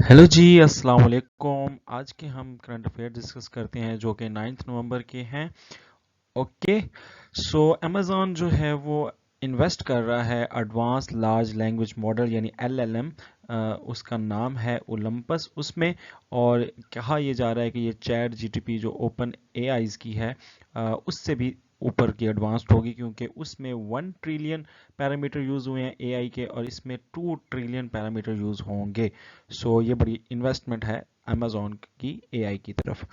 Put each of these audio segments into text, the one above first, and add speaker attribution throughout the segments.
Speaker 1: Hello जी, अस्सलाम वालेकुम। आज के हम करंट अफेयर डिस्कस करते हैं जो कि 9 नवंबर के हैं। ओके, सो अमेज़ॉन जो है वो इन्वेस्ट कर रहा है एडवांस लार्ज लैंग्वेज मॉडल यानी एलएलएम, उसका नाम है ओलंपस उसमें। और कहा यह जा रहा है कि ये चैट जीटीपी जो ओपन एआईज की है उससे भी ऊपर की एडवांस्ड होगी, क्योंकि उसमें 1 ट्रिलियन पैरामीटर यूज़ हुए हैं एआई के और इसमें 2 ट्रिलियन पैरामीटर यूज़ होंगे। सो ये बड़ी इन्वेस्टमेंट है अमेज़ॉन की एआई की तरफ।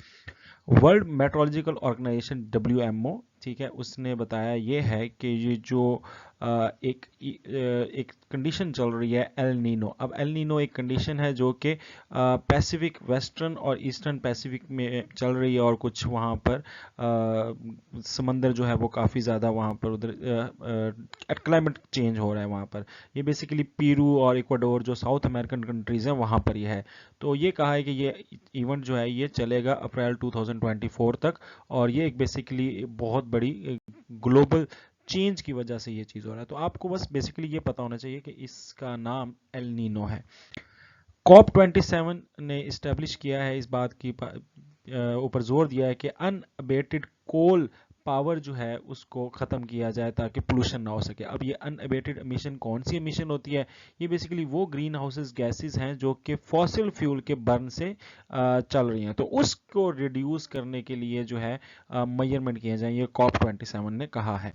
Speaker 1: वर्ल्ड मेट्रोलॉजिकल ऑर्गेनाइजेशन डब्ल्यूएमओ, ठीक है, उसने बताया ये है कि ये जो एक कंडीशन चल रही है एल नीनो। अब एल नीनो एक कंडीशन है जो कि पैसिफिक वेस्टर्न और ईस्टर्न पैसिफिक में चल रही है, और कुछ वहाँ पर समंदर जो है वो काफ़ी ज़्यादा वहाँ पर उधर क्लाइमेट चेंज हो रहा है वहाँ पर। ये बेसिकली पेरू और इक्वाडोर जो साउथ अमेरिकन कंट्रीज़ हैं वहाँ पर ये है। तो ये कहा है कि ये इवेंट जो है ये चलेगा अप्रैल 2024 तक, और ये एक बेसिकली बहुत बड़ी ग्लोबल चेंज की वजह से ये चीज़ हो रहा है। तो आपको बस बेसिकली ये पता होना चाहिए कि इसका नाम एल नीनो है। कॉप 27 ने इस्टेब्लिश किया है, इस बात की ऊपर जोर दिया है कि अनअबेटेड कोल पावर जो है उसको ख़त्म किया जाए ताकि पोल्यूशन ना हो सके। अब ये अनअबेटेड एमिशन कौन सी एमिशन होती है? ये बेसिकली वो ग्रीन हाउसेस गैसेस हैं जो कि फॉसिल फ्यूल के बर्न से चल रही हैं, तो उसको रिड्यूस करने के लिए जो है मेजरमेंट किए जाए, ये कॉप 27 ने कहा है।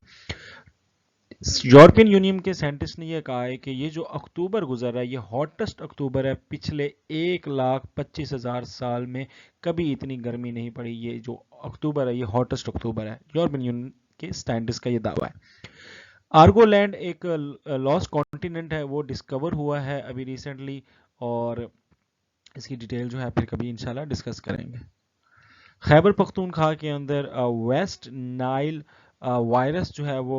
Speaker 1: यूरोपियन यूनियन के साइंटिस्ट ने यह कहा है कि ये जो अक्टूबर गुजर रहा है ये हॉटेस्ट अक्टूबर है, पिछले 1,25,000 साल में कभी इतनी गर्मी नहीं पड़ी। ये जो अक्टूबर है ये हॉटेस्ट अक्टूबर है, यूरोपियन यूनियन के साइंटिस्ट का ये दावा है। आर्गोलैंड एक लॉस्ट कॉन्टिनेंट है, वो डिस्कवर हुआ है अभी रिसेंटली, और इसकी डिटेल जो है फिर कभी इंशाल्लाह डिस्कस करेंगे। खैबर पख्तूनख्वा के अंदर वेस्ट नाइल वायरस जो है वो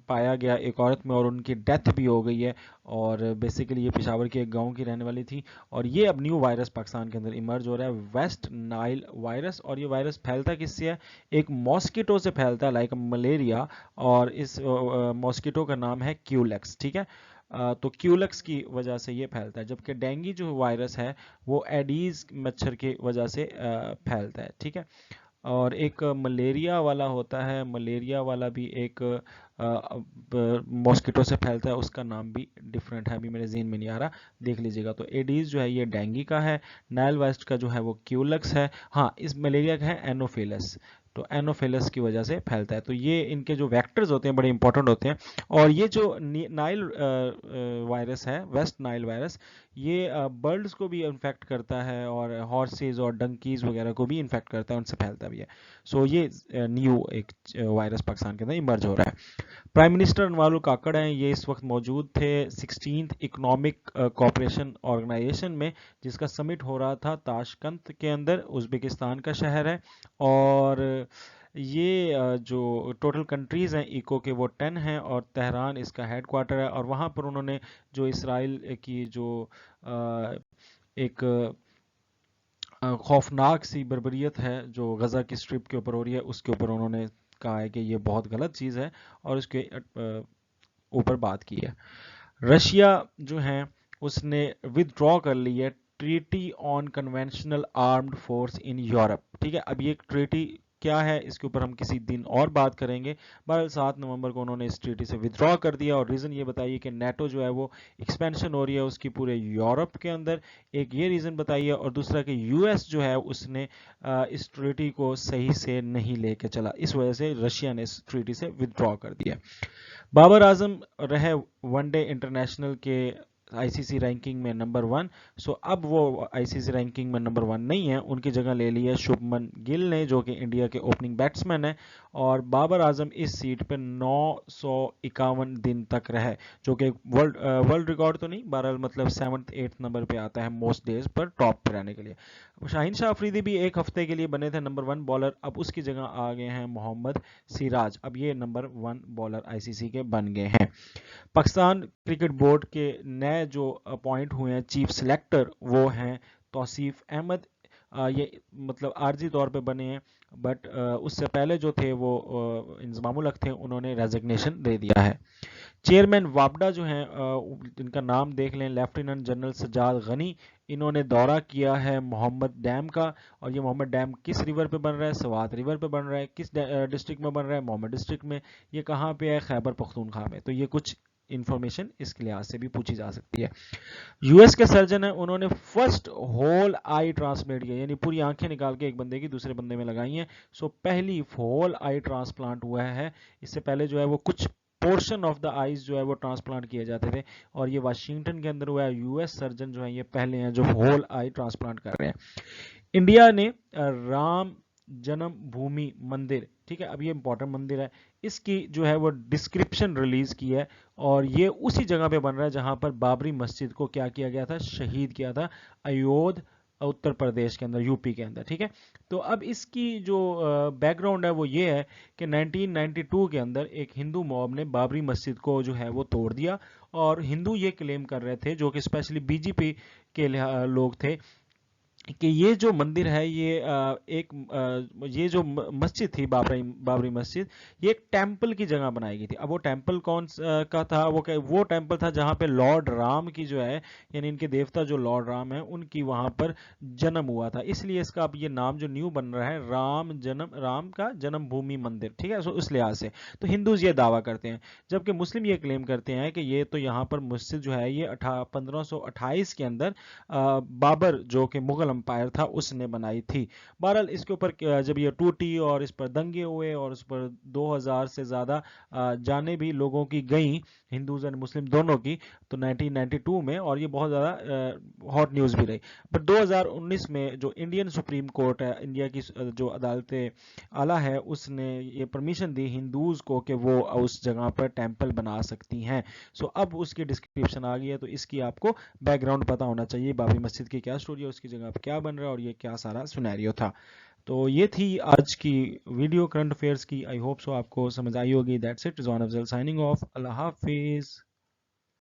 Speaker 1: पाया गया एक औरत में, और उनकी डेथ भी हो गई है। और बेसिकली ये पेशावर के एक गांव की रहने वाली थी, और ये अब न्यू वायरस पाकिस्तान के अंदर इमर्ज हो रहा है, वेस्ट नाइल वायरस। और ये वायरस फैलता किससे है? एक मॉस्किटो से फैलता है, लाइक मलेरिया। और इस मॉस्किटो का नाम है क्यूलेक्स, ठीक है। तो क्यूलेक्स की वजह से ये फैलता है, जबकि डेंगू जो वायरस है वो एडीज मच्छर की वजह से फैलता है, ठीक है। और एक मलेरिया वाला होता है, मलेरिया वाला भी एक मॉस्किटो से फैलता है, उसका नाम भी डिफरेंट है, अभी मेरे ज़हन में नहीं आ रहा, देख लीजिएगा। तो एडीज जो है ये डेंगू का है, नाइल वेस्ट का जो है वो क्यूलक्स है। हाँ, इस मलेरिया का है एनोफिलस, तो एनोफिलस की वजह से फैलता है। तो ये इनके जो वेक्टर्स होते हैं बड़े इंपॉर्टेंट होते हैं। और ये जो नाइल वायरस है, वेस्ट नाइल वायरस, ये बर्ड्स को भी इन्फेक्ट करता है, और हॉर्सेज और डंकीज वगैरह को भी इन्फेक्ट करता है, उनसे फैलता भी है। सो ये न्यू एक वायरस पाकिस्तान के अंदर इमर्ज हो रहा है। प्राइम मिनिस्टर अनवारुल काकड़ हैं, ये इस वक्त मौजूद थे 16th इकोनॉमिक कोऑपरेशन ऑर्गेनाइजेशन में, जिसका समिट हो रहा था ताशकंद के अंदर, उज़्बेकिस्तान का शहर है। और ये जो टोटल कंट्रीज़ हैं इको के वो 10 हैं, और तेहरान इसका हेड क्वार्टर है। और वहाँ पर उन्होंने जो इसराइल की जो एक खौफनाक सी बर्बरियत है जो गज़ा की स्ट्रिप के ऊपर हो रही है, उसके ऊपर उन्होंने कहा है कि ये बहुत गलत चीज़ है, और उसके ऊपर बात की है। रशिया जो है उसने विदड्रॉ कर ली है treaty on conventional armed force in Europe, ठीक है। अब ये ट्रीटी क्या है इसके ऊपर हम किसी दिन और बात करेंगे। बहरहाल 7 नवंबर को उन्होंने इस ट्रीटी से विदड्रॉ कर दिया, और रीज़न ये बताइए कि नेटो जो है वो एक्सपेंशन हो रही है उसकी पूरे यूरोप के अंदर, एक ये रीज़न बताइए। और दूसरा कि यूएस जो है उसने इस ट्रीटी को सही से नहीं लेके चला, इस वजह से रशिया ने इस ट्रीटी से विदड्रॉ कर दिया। बाबर आजम रहे वनडे इंटरनेशनल के आईसीसी रैंकिंग में नंबर 1। सो अब वो आईसीसी रैंकिंग में नंबर 1 नहीं है, उनकी जगह ले ली है शुभमन गिल ने, जो कि इंडिया के ओपनिंग बैट्समैन है। और बाबर आजम इस सीट पे 951 दिन तक रहे, जो कि वर्ल्ड रिकॉर्ड तो नहीं, बहरहाल मतलब 7th 8th नंबर पे आता है मोस्ट डेज पर टॉप पे रहने के लिए। शाहीन शाह अफरीदी भी एक हफ्ते के लिए बने थे नंबर 1 बॉलर, अब उसकी जगह आ गए हैं मोहम्मद सिराज, अब ये नंबर 1 बॉलर आईसीसी के बन गए हैं। पाकिस्तान क्रिकेट बोर्ड के नए जो अपॉइंट हुए हैं चीफ सिलेक्टर, वो हैं तौसीफ अहमद। ये मतलब आर्जी तौर पे बने हैं, बट उससे पहले जो थे वो इंजमामुल हक थे, उन्होंने रेजिग्नेशन दे दिया है। چیئرمین وابڈا جو ہیں ان کا نام دیکھ لیں، لیفٹیننٹ جنرل سجاد غنی، انہوں نے دورہ کیا ہے محمد ڈیم کا، اور یہ محمد ڈیم کس ریور پہ بن رہا ہے؟ سوات ریور پہ بن رہا ہے. کس ڈسٹرکٹ میں بن رہا ہے؟ محمد ڈسٹرکٹ میں. یہ کہاں پہ ہے؟ خیبر پختونخوا میں. تو یہ کچھ انفارمیشن اس کے لحاظ سے بھی پوچھی جا سکتی ہے. یو ایس کے سرجن ہیں، انہوں نے فرسٹ ہول آئی ٹرانسپلانٹ کیا، یعنی پوری آنکھیں نکال کے ایک بندے کی دوسرے بندے میں لگائی ہیں. سو پہلی ہول آئی ٹرانسپلانٹ ہوا ہے. اس سے پہلے جو ہے وہ کچھ پورشن آف دا آئیز جو ہے وہ ٹرانسپلانٹ کیے جاتے تھے، اور یہ واشنگٹن کے اندر ہوا ہے. یو ایس سرجن جو ہیں یہ پہلے ہیں جو ہول آئی ٹرانسپلانٹ کر رہے ہیں. انڈیا نے رام جنم بھومی مندر، ٹھیک ہے، اب یہ امپورٹنٹ مندر ہے، اس کی جو ہے وہ ڈسکرپشن ریلیز کی ہے، اور یہ اسی جگہ پہ بن رہا ہے جہاں پر بابری مسجد کو کیا کیا گیا تھا؟ شہید کیا تھا، ایودھ اتر پردیش کے اندر، یو پی کے اندر. ٹھیک ہے، تو اب اس کی جو بیک گراؤنڈ ہے وہ یہ ہے کہ 1992 کے اندر ایک ہندو موب نے بابری مسجد کو جو ہے وہ توڑ دیا، اور ہندو یہ کلیم کر رہے تھے، جو کہ اسپیشلی بی جے پی کے لوگ تھے، کہ یہ جو مندر ہے یہ یہ جو مسجد تھی بابری مسجد، یہ ایک ٹیمپل کی جگہ بنائی گئی تھی. اب وہ ٹیمپل کون کا تھا؟ وہ ٹیمپل تھا جہاں پہ لارڈ رام کی جو ہے، یعنی ان کے دیوتا جو لارڈ رام ہیں، ان کی وہاں پر جنم ہوا تھا. اس لیے اس کا اب یہ نام جو نیو بن رہا ہے رام کا جنم بھومی مندر. ٹھیک ہے، سو اس لحاظ سے تو ہندوز یہ دعویٰ کرتے ہیں، جبکہ مسلم یہ کلیم کرتے ہیں کہ یہ تو یہاں پر مسجد جو ہے یہ 1528 کے اندر بابر جو کہ مغل امپائر تھا اس نے بنائی تھی. بہرحال اس کے اوپر جب یہ ٹوٹی اور اس پر دنگے ہوئے اور اس پر 2000 سے زیادہ جانیں بھی لوگوں کی گئیں، ہندوز اور مسلم دونوں کی، تو 1992 میں، اور یہ بہت زیادہ ہاٹ نیوز بھی رہی. بٹ 2019 میں جو انڈین سپریم کورٹ ہے، انڈیا کی جو عدالت اعلیٰ ہے، اس نے یہ پرمیشن دی ہندوز کو کہ وہ اس جگہ پر ٹیمپل بنا سکتی ہیں. سو اب اس کی ڈسکرپشن آ گئی ہے، تو اس کی آپ کو بیک گراؤنڈ پتا ہونا چاہیے، بابری مسجد کی کیا سٹوری ہے، اس کی جگہ پہ کیا بن رہا ہے، اور یہ کیا سارا سینیریو تھا. تو یہ تھی آج کی ویڈیو کرنٹ افیئرس کی. آئی ہوپ سو آپ کو سمجھ آئی ہوگی. That's it, Rizwan Afzal signing off. اللہ حافظ.